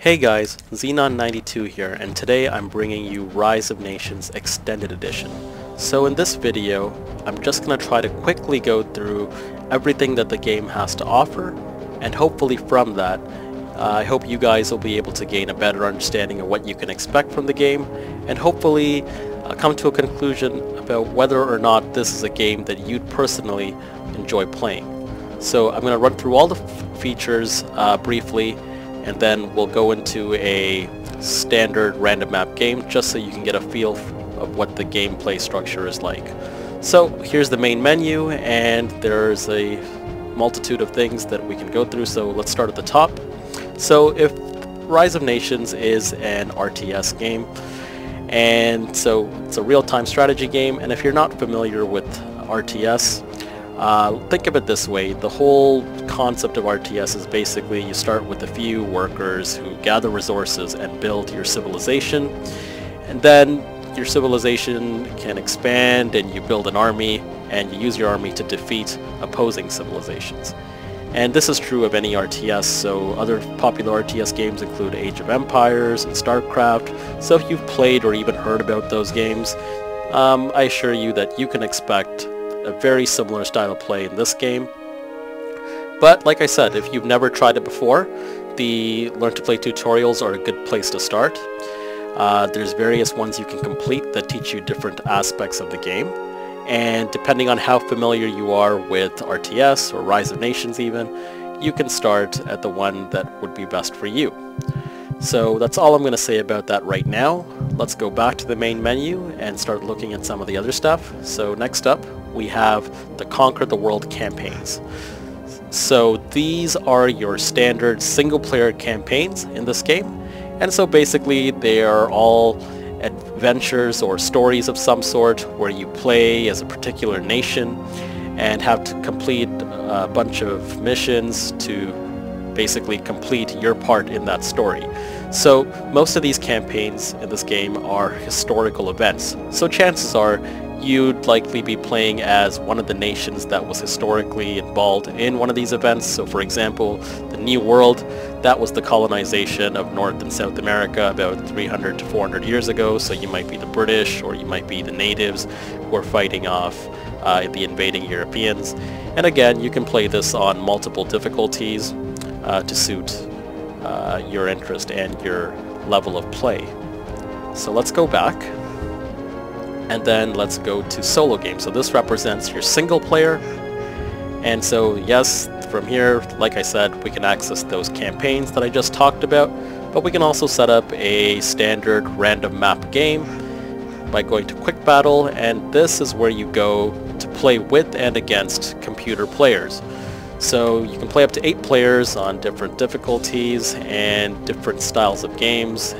Hey guys, Xenon92 here, and today I'm bringing you Rise of Nations Extended Edition. So in this video, I'm just going to try to quickly go through everything that the game has to offer, and hopefully from that, I hope you guys will be able to gain a better understanding of what you can expect from the game, and hopefully come to a conclusion about whether or not this is a game that you'd personally enjoy playing. So I'm going to run through all the features briefly, and then we'll go into a standard random map game just so you can get a feel of what the gameplay structure is like. So here's the main menu, and there's a multitude of things that we can go through, so let's start at the top. So if Rise of Nations is an RTS game, and so it's a real-time strategy game, and if you're not familiar with RTS, think of it this way. The whole concept of RTS is basically you start with a few workers who gather resources and build your civilization, and then your civilization can expand and you build an army and you use your army to defeat opposing civilizations. And this is true of any RTS, so other popular RTS games include Age of Empires and StarCraft, so if you've played or even heard about those games, I assure you that you can expect a very similar style of play in this game. But like I said, if you've never tried it before, the Learn to Play tutorials are a good place to start. There's various ones you can complete that teach you different aspects of the game, and depending on how familiar you are with RTS or Rise of Nations even, you can start at the one that would be best for you. So that's all I'm going to say about that right now. Let's go back to the main menu and start looking at some of the other stuff. So next up, we have the Conquer the World campaigns. So these are your standard single-player campaigns in this game, and so basically they are all adventures or stories of some sort where you play as a particular nation and have to complete a bunch of missions to basically complete your part in that story. So most of these campaigns in this game are historical events, so chances are you'd likely be playing as one of the nations that was historically involved in one of these events. So for example, the New World, that was the colonization of North and South America about 300 to 400 years ago, so you might be the British or you might be the natives who are fighting off the invading Europeans. And again, you can play this on multiple difficulties to suit your interest and your level of play. So let's go back, and then let's go to solo games. So this represents your single player, and so yes, from here, like I said, we can access those campaigns that I just talked about, but we can also set up a standard random map game by going to Quick Battle, and this is where you go to play with and against computer players. So you can play up to 8 players on different difficulties and different styles of games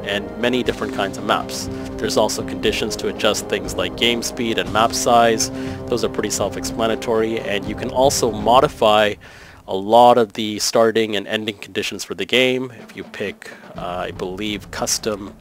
and many different kinds of maps. There's also conditions to adjust things like game speed and map size. Those are pretty self-explanatory, and you can also modify a lot of the starting and ending conditions for the game if you pick, I believe, custom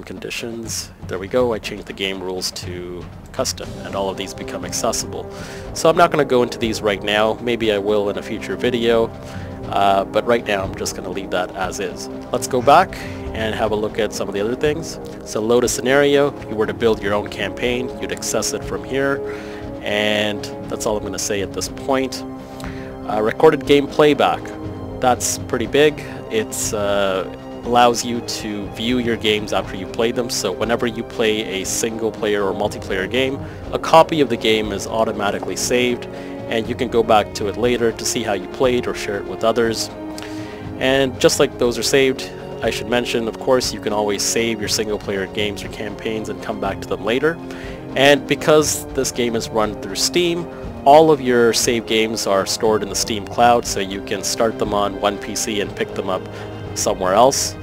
conditions. There we go, I changed the game rules to custom, and all of these become accessible. So I'm not going to go into these right now, maybe I will in a future video, but right now I'm just going to leave that as is. Let's go back and have a look at some of the other things. So load a scenario. If you were to build your own campaign, you'd access it from here, and that's all I'm going to say at this point. Recorded game playback. That's pretty big. It's allows you to view your games after you play them, so whenever you play a single player or multiplayer game, a copy of the game is automatically saved, and you can go back to it later to see how you played or share it with others. And just like those are saved, I should mention, of course, you can always save your single player games or campaigns and come back to them later. And because this game is run through Steam, all of your save games are stored in the Steam cloud, so you can start them on one PC and pick them up somewhere else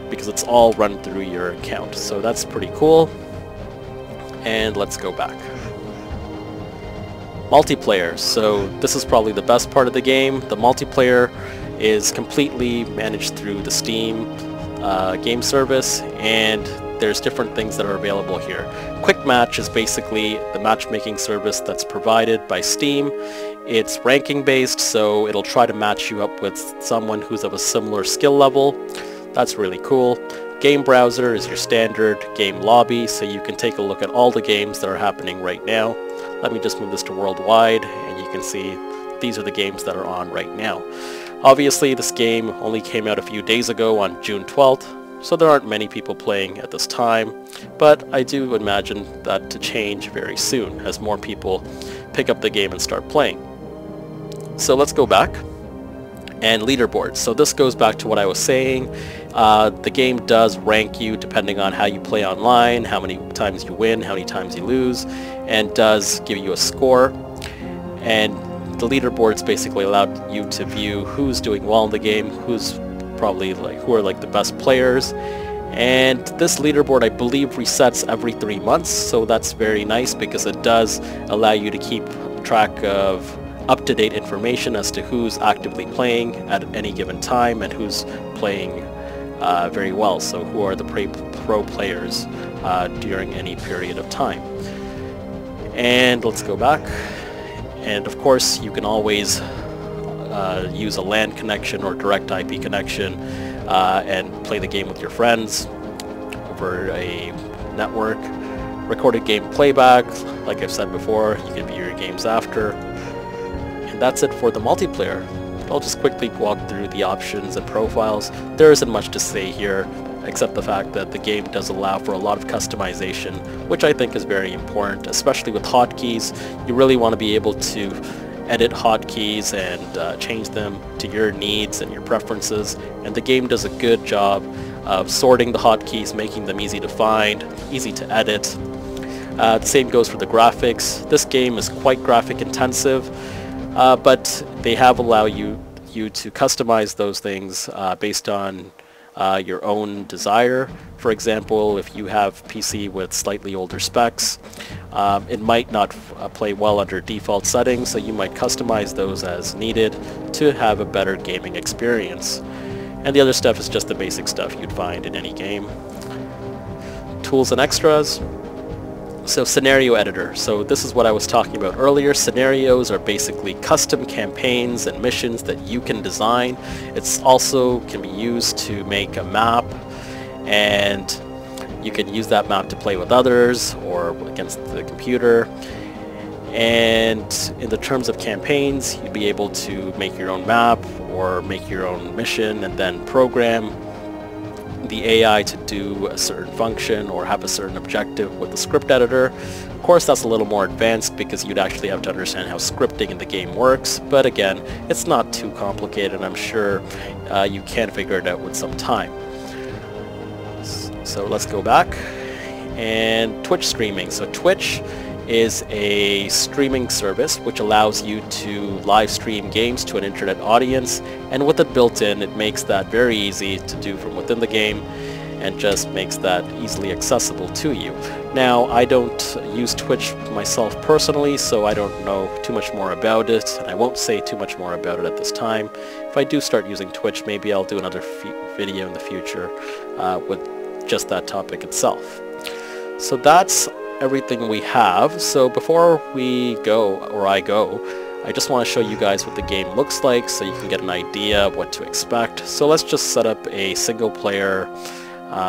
because it's all run through your account. So that's pretty cool. And let's go back. Multiplayer. So this is probably the best part of the game. The multiplayer is completely managed through the Steam game service, and there's different things that are available here. Quick Match is basically the matchmaking service that's provided by Steam. It's ranking based, so it'll try to match you up with someone who's of a similar skill level. That's really cool. Game Browser is your standard game lobby, so you can take a look at all the games that are happening right now. Let me just move this to worldwide, and you can see these are the games that are on right now. Obviously, this game only came out a few days ago on June 12th, so there aren't many people playing at this time, but I do imagine that to change very soon as more people pick up the game and start playing. So let's go back. And leaderboards. So this goes back to what I was saying. The game does rank you depending on how you play online, how many times you win, how many times you lose, and does give you a score. And the leaderboards basically allow you to view who's doing well in the game, who's probably who are the best players. And this leaderboard, I believe, resets every 3 months, so that's very nice because it does allow you to keep track of up-to-date information as to who's actively playing at any given time and who's playing very well, so who are the pro players during any period of time. And let's go back, and of course you can always use a LAN connection or direct IP connection and play the game with your friends over a network. Recorded game playback, like I've said before, you can view your games after. And that's it for the multiplayer. I'll just quickly walk through the options and profiles. There isn't much to say here, except the fact that the game does allow for a lot of customization, which I think is very important, especially with hotkeys. You really want to be able to edit hotkeys and change them to your needs and your preferences, and the game does a good job of sorting the hotkeys, making them easy to find, easy to edit. The same goes for the graphics. This game is quite graphic intensive, but they have allowed you to customize those things based on your own desire. For example, if you have PC with slightly older specs, it might not play well under default settings, so you might customize those as needed to have a better gaming experience. And the other stuff is just the basic stuff you'd find in any game. Tools and extras. So scenario editor. So this is what I was talking about earlier. Scenarios are basically custom campaigns and missions that you can design. It's also can be used to make a map, and you can use that map to play with others or against the computer. And in the terms of campaigns, you'd be able to make your own map or make your own mission and then program the AI to do a certain function or have a certain objective with the script editor. Of course, that's a little more advanced because you'd actually have to understand how scripting in the game works, but again, it's not too complicated, and I'm sure you can figure it out with some time. So let's go back. And Twitch streaming. So Twitch is a streaming service which allows you to live stream games to an internet audience, and with it built in, it makes that very easy to do from within the game and just makes that easily accessible to you. Now, I don't use Twitch myself personally, so I don't know too much more about it, and I won't say too much more about it at this time. If I do start using Twitch, maybe I'll do another video in the future with just that topic itself. So that's everything we have. So before we go, or I go, I just want to show you guys what the game looks like so you can get an idea of what to expect. So let's just set up a single player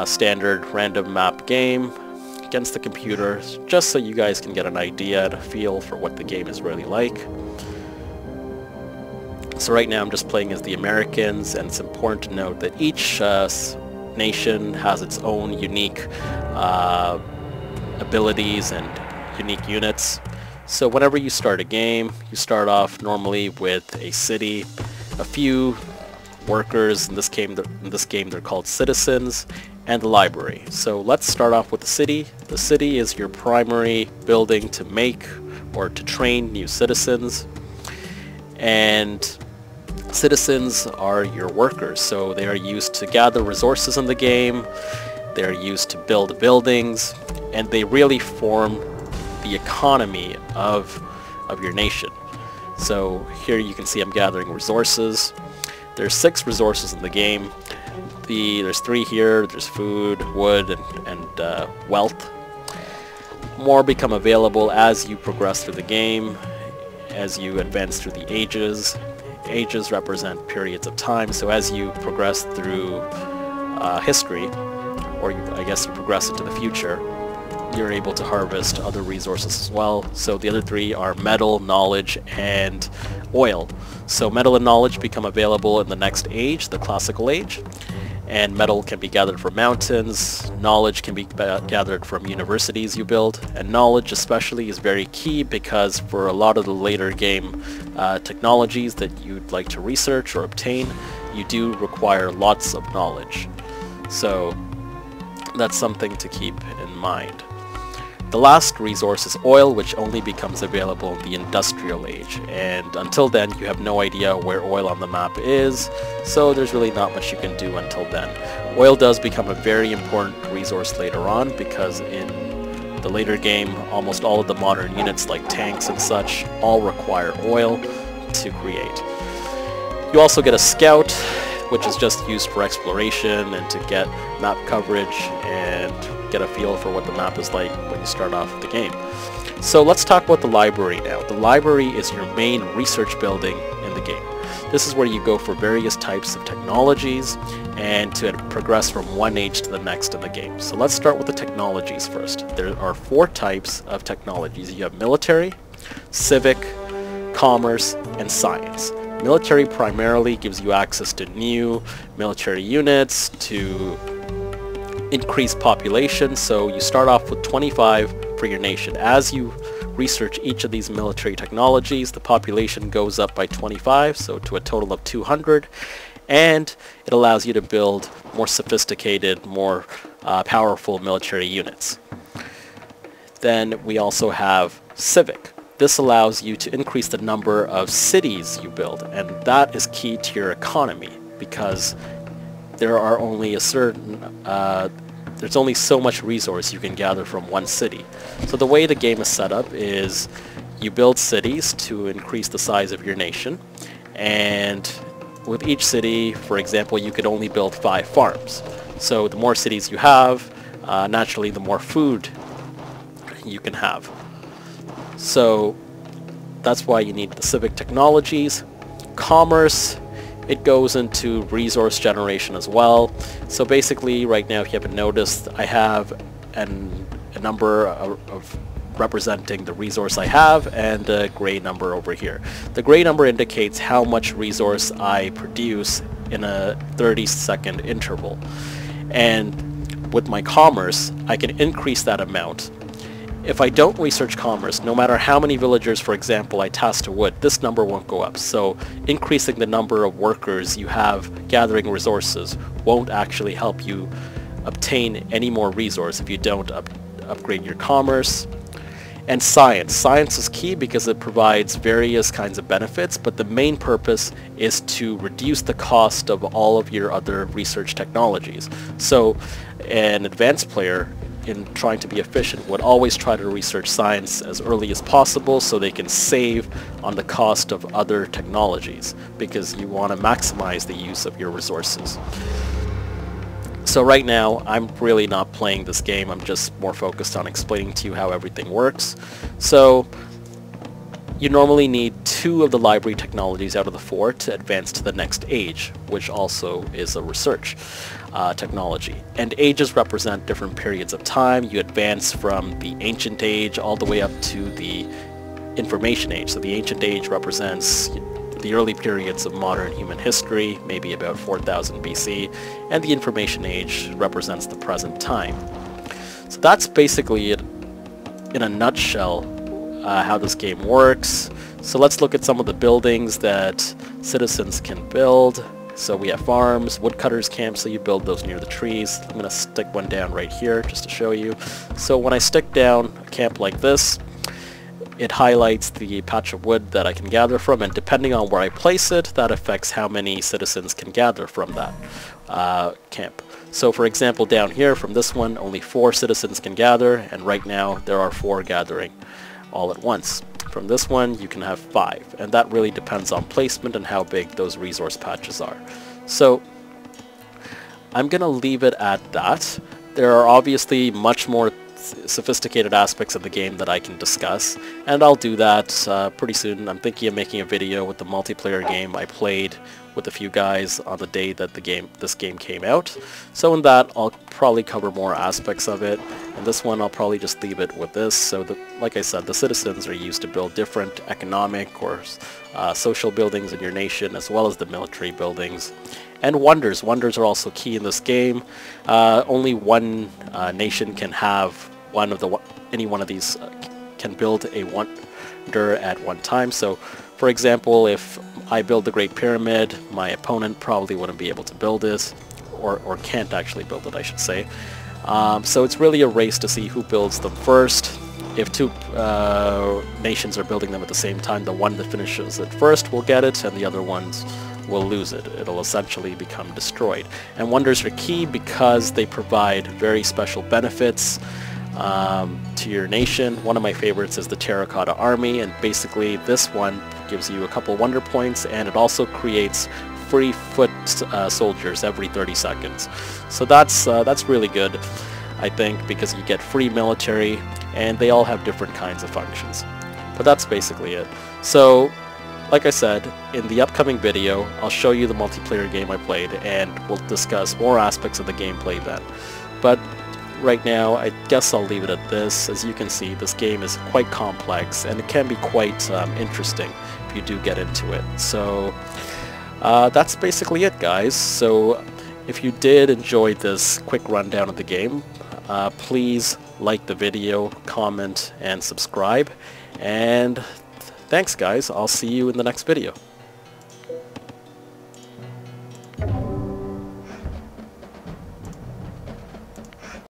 standard random map game against the computer, just so you guys can get an idea and a feel for what the game is really like. So right now I'm just playing as the Americans, and it's important to note that each nation has its own unique abilities and unique units. So whenever you start a game, you start off normally with a city, a few workers. In this game they're called citizens, and the library. So let's start off with the city. The city is your primary building to make or to train new citizens, and citizens are your workers. So they are used to gather resources in the game, they're used to build buildings, and they really form the economy of your nation. So here you can see I'm gathering resources. There's 6 resources in the game. there's 3 here. There's food, wood, and wealth. More become available as you progress through the game, as you advance through the ages. Ages represent periods of time, so as you progress through history, or I guess you progress into the future, you're able to harvest other resources as well. So the other 3 are metal, knowledge, and oil. So metal and knowledge become available in the next age, the classical age, and metal can be gathered from mountains, knowledge can be gathered from universities you build, and knowledge especially is very key because for a lot of the later game technologies that you'd like to research or obtain, you do require lots of knowledge. So that's something to keep in mind. The last resource is oil, which only becomes available in the industrial age, and until then you have no idea where oil on the map is, so there's really not much you can do until then. Oil does become a very important resource later on because in the later game almost all of the modern units like tanks and such all require oil to create. You also get a scout, which is just used for exploration and to get map coverage and get a feel for what the map is like when you start off the game. So let's talk about the library now. The library is your main research building in the game. This is where you go for various types of technologies and to progress from one age to the next in the game. So let's start with the technologies first. There are 4 types of technologies. You have military, civic, commerce, and science. Military primarily gives you access to new military units, to increase population, so you start off with 25 for your nation. As you research each of these military technologies, the population goes up by 25, so to a total of 200, and it allows you to build more sophisticated, more powerful military units. Then we also have civic. This allows you to increase the number of cities you build, and that is key to your economy because there are only a certain there's only so much resource you can gather from one city. So the way the game is set up is you build cities to increase the size of your nation, and with each city, for example, you could only build 5 farms. So the more cities you have, naturally the more food you can have. So that's why you need the civic technologies. Commerce, it goes into resource generation as well. So basically right now, if you haven't noticed, I have a number of representing the resource I have and a gray number over here. The gray number indicates how much resource I produce in a 30-second interval. And with my commerce, I can increase that amount. If I don't research commerce, no matter how many villagers, for example, I task to wood, this number won't go up. So increasing the number of workers you have gathering resources won't actually help you obtain any more resource if you don't upgrade your commerce. And science. Science is key because it provides various kinds of benefits, but the main purpose is to reduce the cost of all of your other research technologies. So an advanced player, in trying to be efficient, would always try to research science as early as possible so they can save on the cost of other technologies, because you want to maximize the use of your resources. So right now, I'm really not playing this game, I'm just more focused on explaining to you how everything works. So you normally need 2 of the library technologies out of the 4 to advance to the next age, which also is a research technology. And ages represent different periods of time. You advance from the ancient age all the way up to the information age. So the ancient age represents the early periods of modern human history, maybe about 4000 BC, and the information age represents the present time. So that's basically it in a nutshell, how this game works. So let's look at some of the buildings that citizens can build. So we have farms, woodcutters camps, so you build those near the trees. I'm going to stick one down right here just to show you. So when I stick down a camp like this, it highlights the patch of wood that I can gather from, and depending on where I place it, that affects how many citizens can gather from that camp. So for example, down here from this one, only 4 citizens can gather, and right now there are 4 gathering all at once. From this one, you can have 5, and that really depends on placement and how big those resource patches are. So I'm gonna leave it at that. There are obviously much more sophisticated aspects of the game that I can discuss, and I'll do that pretty soon. I'm thinking of making a video with the multiplayer game I played with a few guys on the day that this game came out. So in that, I'll probably cover more aspects of it. And this one, I'll probably just leave it with this. So like I said, the citizens are used to build different economic or social buildings in your nation, as well as the military buildings. And wonders. Wonders are also key in this game. Only one nation can have any one of these can build a wonder at one time. So, for example, if I build the Great Pyramid, my opponent probably wouldn't be able to build it, or can't actually build it, I should say. So it's really a race to see who builds them first. If two nations are building them at the same time, the one that finishes it first will get it, and the other ones will lose it. It'll essentially become destroyed. And wonders are key because they provide very special benefits to your nation. One of my favorites is the Terracotta Army, and basically this one gives you a couple wonder points, and it also creates free foot soldiers every 30 seconds. So that's really good, I think, because you get free military, and they all have different kinds of functions. But that's basically it. So, like I said, in the upcoming video, I'll show you the multiplayer game I played, and we'll discuss more aspects of the gameplay then. But right now, I guess I'll leave it at this. As you can see, this game is quite complex, and it can be quite interesting if you do get into it. So that's basically it, guys. So if you did enjoy this quick rundown of the game, please like the video, comment, and subscribe. And thanks, guys. I'll see you in the next video.